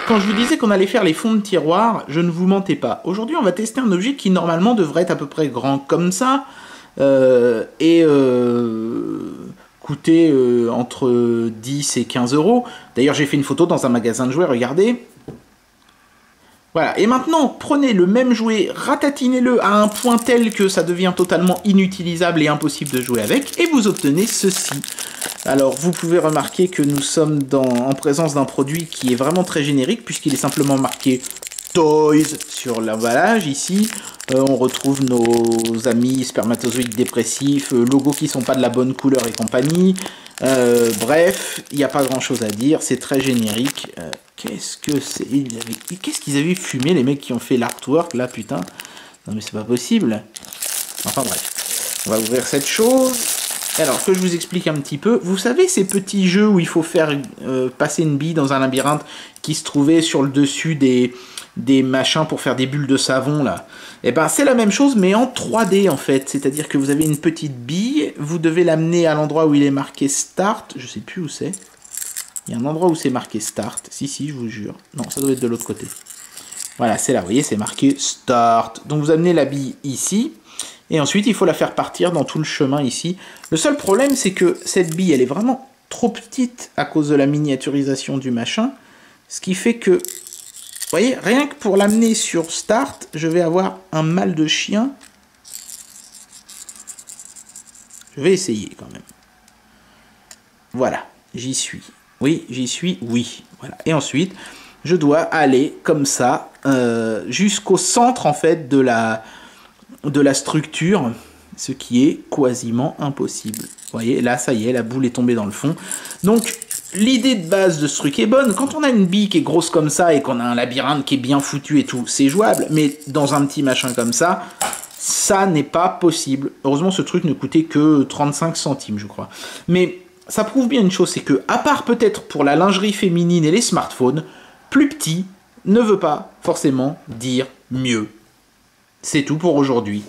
Quand je vous disais qu'on allait faire les fonds de tiroir, je ne vous mentais pas. Aujourd'hui, on va tester un objet qui normalement devrait être à peu près grand comme ça et coûter entre 10 et 15 euros. D'ailleurs, j'ai fait une photo dans un magasin de jouets, regardez. Voilà, et maintenant, prenez le même jouet, ratatinez-le à un point tel que ça devient totalement inutilisable et impossible de jouer avec, et vous obtenez ceci. Alors, vous pouvez remarquer que nous sommes en présence d'un produit qui est vraiment très générique, puisqu'il est simplement marqué Toys sur l'emballage, ici. On retrouve nos amis spermatozoïdes dépressifs, logos qui sont pas de la bonne couleur et compagnie. Bref, il n'y a pas grand chose à dire, c'est très générique. Qu'est-ce que c'est? Qu'est-ce qu'ils avaient fumé, les mecs qui ont fait l'artwork, là, putain? Non mais c'est pas possible. Enfin bref, on va ouvrir cette chose. Alors, que je vous explique un petit peu. Vous savez ces petits jeux où il faut faire passer une bille dans un labyrinthe qui se trouvait sur le dessus des machins pour faire des bulles de savon, là? Et ben, c'est la même chose, mais en 3D, en fait. C'est-à-dire que vous avez une petite bille, vous devez l'amener à l'endroit où il est marqué Start. Je sais plus où c'est. Il y a un endroit où c'est marqué Start. Si, je vous jure. Non, ça doit être de l'autre côté. Voilà, c'est là, vous voyez, c'est marqué Start. Donc, vous amenez la bille ici. Et ensuite, il faut la faire partir dans tout le chemin ici. Le seul problème, c'est que cette bille, elle est vraiment trop petite à cause de la miniaturisation du machin. Ce qui fait que, vous voyez, rien que pour l'amener sur Start, je vais avoir un mal de chien. Je vais essayer quand même. Voilà, j'y suis. Oui, j'y suis, oui. Voilà. Et ensuite, je dois aller comme ça jusqu'au centre, en fait, de la structure, ce qui est quasiment impossible. Vous voyez, là, ça y est, la boule est tombée dans le fond. Donc, l'idée de base de ce truc est bonne. Quand on a une bille qui est grosse comme ça et qu'on a un labyrinthe qui est bien foutu et tout, c'est jouable. Mais dans un petit machin comme ça, ça n'est pas possible. Heureusement, ce truc ne coûtait que 35 centimes, je crois. Mais ça prouve bien une chose, c'est que, à part peut-être pour la lingerie féminine et les smartphones, plus petit ne veut pas forcément dire mieux. C'est tout pour aujourd'hui.